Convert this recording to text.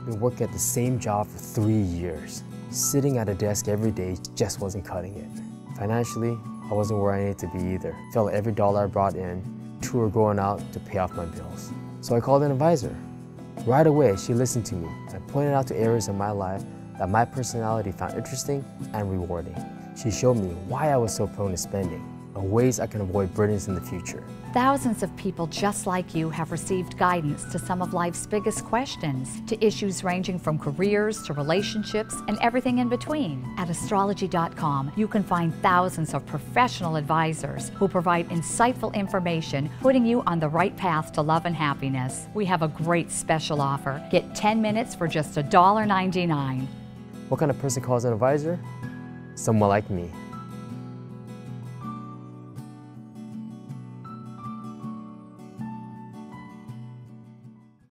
been working at the same job for 3 years. Sitting at a desk every day just wasn't cutting it. Financially, I wasn't where I needed to be either. Felt every dollar I brought in, two were going out to pay off my bills. So I called an advisor. Right away, she listened to me and pointed out to areas in my life that my personality found interesting and rewarding. She showed me why I was so prone to spending and ways I can avoid burdens in the future. Thousands of people just like you have received guidance to some of life's biggest questions, to issues ranging from careers to relationships and everything in between. At Astrology.com, you can find thousands of professional advisors who provide insightful information, putting you on the right path to love and happiness. We have a great special offer. Get 10 minutes for just $1.99. What kind of person calls an advisor? Someone like me.